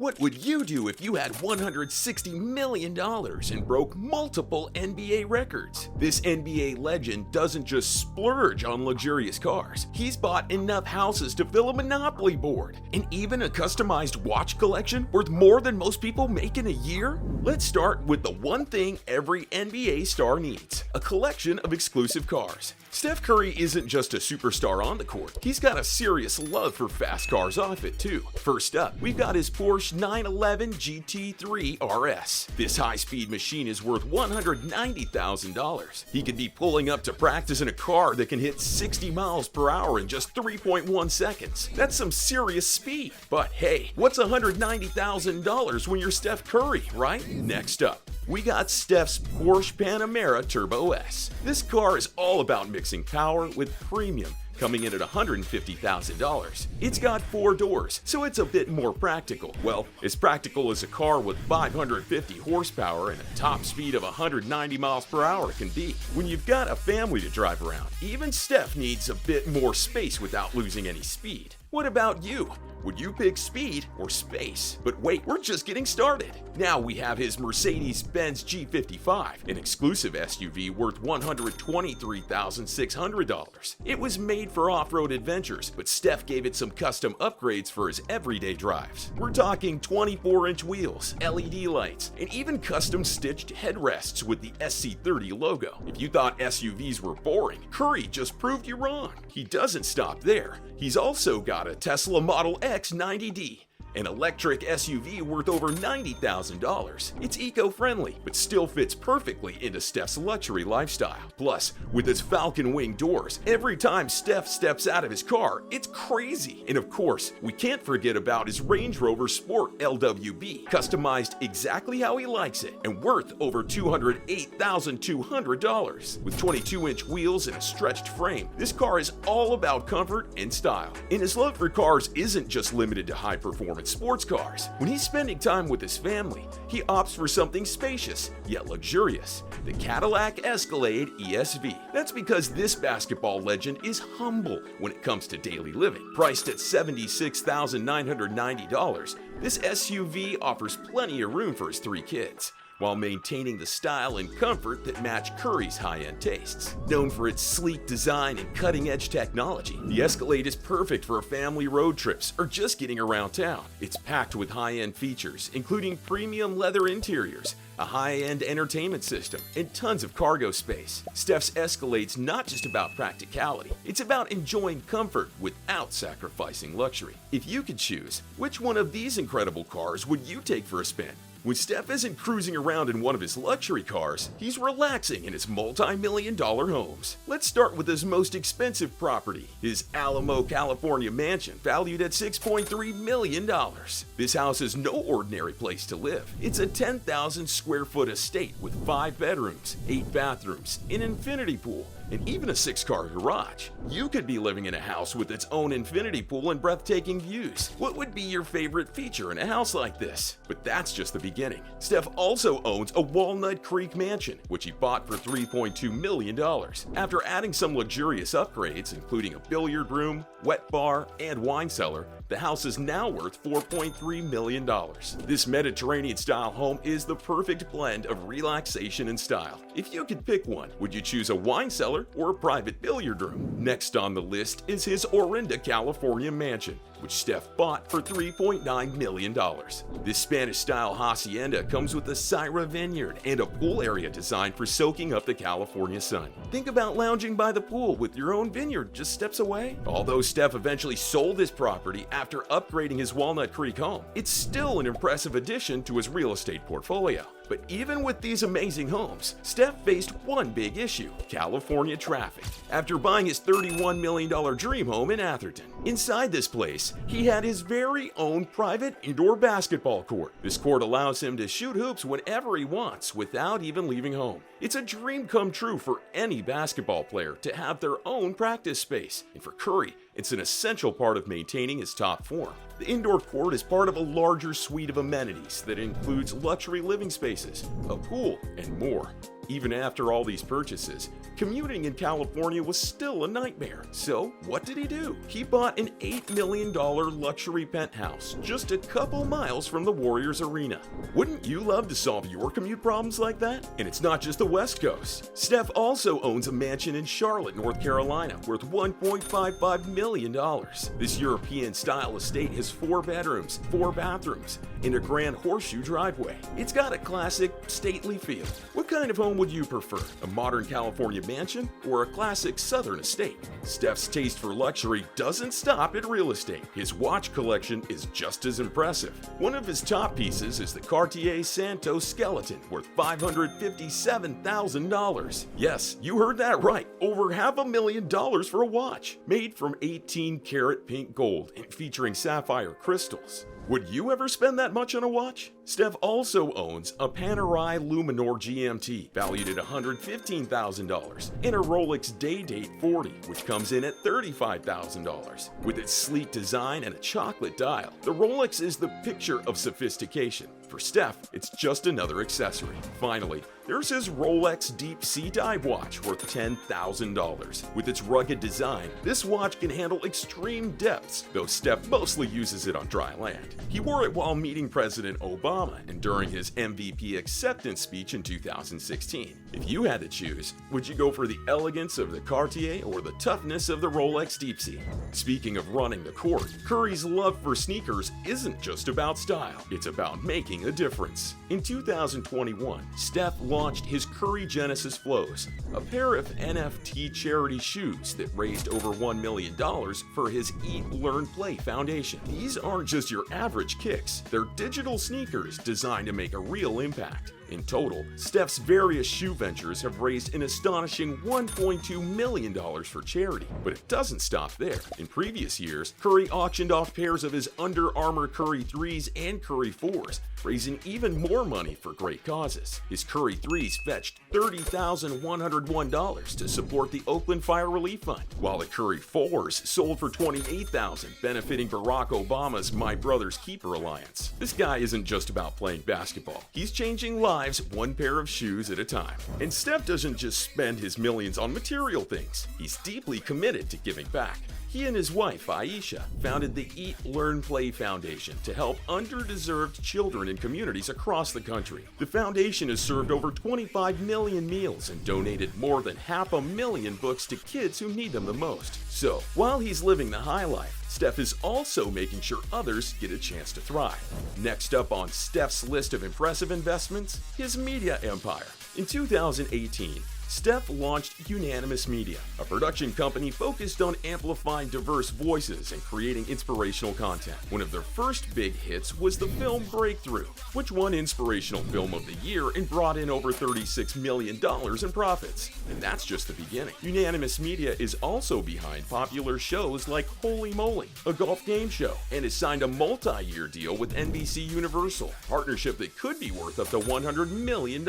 What would you do if you had $160 million and broke multiple NBA records? This NBA legend doesn't just splurge on luxurious cars. He's bought enough houses to fill a Monopoly board, and even a customized watch collection worth more than most people make in a year? Let's start with the one thing every NBA star needs: a collection of exclusive cars. Steph Curry isn't just a superstar on the court, he's got a serious love for fast cars off it too. First up, we've got his Porsche 911 GT3 RS. This high-speed machine is worth $190,000. He could be pulling up to practice in a car that can hit 60 miles per hour in just 3.1 seconds. That's some serious speed. But hey, what's $190,000 when you're Steph Curry, right? Next up, we got Steph's Porsche Panamera Turbo S. This car is all about mixing power with premium, coming in at $150,000. It's got 4 doors, so it's a bit more practical. Well, as practical as a car with 550 horsepower and a top speed of 190 miles per hour can be. When you've got a family to drive around, even Steph needs a bit more space without losing any speed. What about you? Would you pick speed or space? But wait, we're just getting started. Now we have his Mercedes-Benz G55, an exclusive SUV worth $123,600. It was made for off-road adventures, but Steph gave it some custom upgrades for his everyday drives. We're talking 24-inch wheels, LED lights, and even custom-stitched headrests with the SC30 logo. If you thought SUVs were boring, Curry just proved you wrong. He doesn't stop there. He's also got a Tesla Model X 90D, an electric SUV worth over $90,000. It's eco-friendly, but still fits perfectly into Steph's luxury lifestyle. Plus, with its Falcon Wing doors, every time Steph steps out of his car, it's crazy. And of course, we can't forget about his Range Rover Sport LWB, customized exactly how he likes it, and worth over $208,200. With 22-inch wheels and a stretched frame, this car is all about comfort and style. And his love for cars isn't just limited to high-performance sports cars. When he's spending time with his family, he opts for something spacious yet luxurious: the Cadillac Escalade ESV. That's because this basketball legend is humble when it comes to daily living. Priced at $76,990, this SUV offers plenty of room for his 3 kids, while maintaining the style and comfort that match Curry's high-end tastes. Known for its sleek design and cutting-edge technology, the Escalade is perfect for family road trips or just getting around town. It's packed with high-end features, including premium leather interiors, a high-end entertainment system, and tons of cargo space. Steph's Escalade's not just about practicality, it's about enjoying comfort without sacrificing luxury. If you could choose, which one of these incredible cars would you take for a spin? When Steph isn't cruising around in one of his luxury cars, he's relaxing in his multi-million-dollar homes. Let's start with his most expensive property, his Alamo, California mansion, valued at $6.3 million. This house is no ordinary place to live. It's a 10,000 square foot estate with 5 bedrooms, 8 bathrooms, an infinity pool, and even a 6-car garage. You could be living in a house with its own infinity pool and breathtaking views. What would be your favorite feature in a house like this? But that's just the beginning. Steph also owns a Walnut Creek mansion, which he bought for $3.2 million. After adding some luxurious upgrades, including a billiard room, wet bar, and wine cellar, the house is now worth $4.3 million. This Mediterranean-style home is the perfect blend of relaxation and style. If you could pick one, would you choose a wine cellar or a private billiard room? Next on the list is his Orinda, California mansion, which Steph bought for $3.9 million. This Spanish-style hacienda comes with a Syrah vineyard and a pool area designed for soaking up the California sun. Think about lounging by the pool with your own vineyard just steps away. Although Steph eventually sold this property after upgrading his Walnut Creek home, it's still an impressive addition to his real estate portfolio. But even with these amazing homes, Steph faced one big issue: California traffic. After buying his $31 million dream home in Atherton, inside this place, he had his very own private indoor basketball court. This court allows him to shoot hoops whenever he wants without even leaving home. It's a dream come true for any basketball player to have their own practice space, and for Curry, it's an essential part of maintaining his top form. The indoor court is part of a larger suite of amenities that includes luxury living spaces, a pool, and more. Even after all these purchases, commuting in California was still a nightmare. So, what did he do? He bought an $8 million luxury penthouse just a couple miles from the Warriors Arena. Wouldn't you love to solve your commute problems like that? And it's not just the West Coast. Steph also owns a mansion in Charlotte, North Carolina, worth $1.55 million. This European-style estate has 4 bedrooms, 4 bathrooms, and a grand horseshoe driveway. It's got a classic, stately feel. What kind of home would you prefer? A modern California mansion or a classic southern estate? Steph's taste for luxury doesn't stop at real estate. His watch collection is just as impressive. One of his top pieces is the Cartier Santos skeleton, worth $557,000. Yes, you heard that right. Over $500,000 for a watch. Made from 18-karat pink gold and featuring sapphire crystals. Would you ever spend that much on a watch? Steph also owns a Panerai Luminor GMT, valued at $115,000, and a Rolex Day-Date 40, which comes in at $35,000. With its sleek design and a chocolate dial, the Rolex is the picture of sophistication. For Steph, it's just another accessory. Finally, there's his Rolex Deep Sea Dive watch, worth $10,000. With its rugged design, this watch can handle extreme depths, though Steph mostly uses it on dry land. He wore it while meeting President Obama and during his MVP acceptance speech in 2016. If you had to choose, would you go for the elegance of the Cartier or the toughness of the Rolex Deep Sea? Speaking of running the court, Curry's love for sneakers isn't just about style, it's about making a difference. In 2021, Steph launched his Curry Genesis Flows, a pair of NFT charity shoes that raised over $1 million for his Eat, Learn, Play Foundation. These aren't just your average kicks, they're digital sneakers designed to make a real impact. In total, Steph's various shoe ventures have raised an astonishing $1.2 million for charity. But it doesn't stop there. In previous years, Curry auctioned off pairs of his Under Armour Curry 3s and Curry 4s, raising even more money for great causes. His Curry 3s fetched $30,101 to support the Oakland Fire Relief Fund, while the Curry 4s sold for $28,000, benefiting Barack Obama's My Brother's Keeper Alliance. This guy isn't just about playing basketball. He's changing lives one pair of shoes at a time. And Steph doesn't just spend his millions on material things. He's deeply committed to giving back. He and his wife, Aisha, founded the Eat, Learn, Play Foundation to help underdeserved children in communities across the country. The foundation has served over 25 million meals and donated more than 500,000 books to kids who need them the most. So, while he's living the high life, Steph is also making sure others get a chance to thrive. Next up on Steph's list of impressive investments, his media empire. In 2018, Steph launched Unanimous Media, a production company focused on amplifying diverse voices and creating inspirational content. One of their first big hits was the film Breakthrough, which won Inspirational Film of the Year and brought in over $36 million in profits. And that's just the beginning. Unanimous Media is also behind popular shows like Holy Moly, a golf game show, and has signed a multi-year deal with NBC Universal, a partnership that could be worth up to $100 million.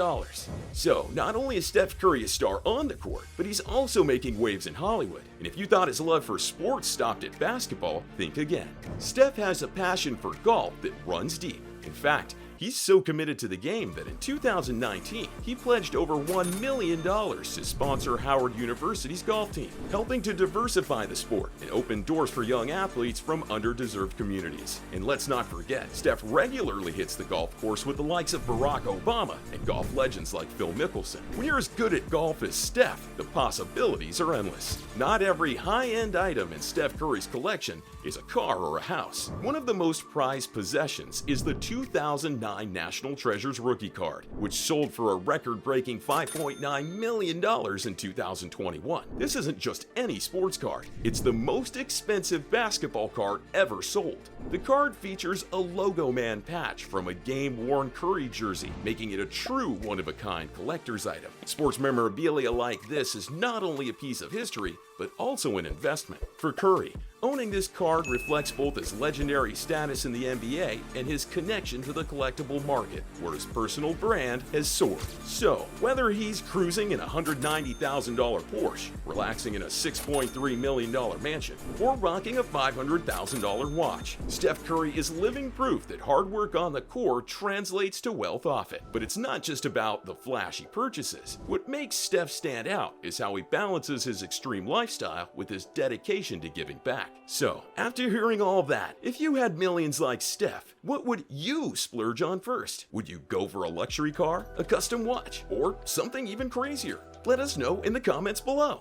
So, not only is Steph Curry a star on the court, but he's also making waves in Hollywood. And if you thought his love for sports stopped at basketball, think again. Steph has a passion for golf that runs deep. In fact, he's so committed to the game that in 2019, he pledged over $1 million to sponsor Howard University's golf team, helping to diversify the sport and open doors for young athletes from underdeserved communities. And let's not forget, Steph regularly hits the golf course with the likes of Barack Obama and golf legends like Phil Mickelson. When you're as good at golf as Steph, the possibilities are endless. Not every high-end item in Steph Curry's collection is a car or a house. One of the most prized possessions is the 2009 National Treasures rookie card, which sold for a record-breaking $5.9 million in 2021. This isn't just any sports card, it's the most expensive basketball card ever sold. The card features a Logo Man patch from a game-worn Curry jersey, making it a true one-of-a-kind collector's item. Sports memorabilia like this is not only a piece of history, but also an investment. For Curry, owning this card reflects both his legendary status in the NBA and his connection to the collectible market, where his personal brand has soared. So, whether he's cruising in a $190,000 Porsche, relaxing in a $6.3 million mansion, or rocking a $500,000 watch, Steph Curry is living proof that hard work on the court translates to wealth off it. But it's not just about the flashy purchases. What makes Steph stand out is how he balances his extreme lifestyle with his dedication to giving back. So, after hearing all that, if you had millions like Steph, what would you splurge on first? Would you go for a luxury car, a custom watch, or something even crazier? Let us know in the comments below.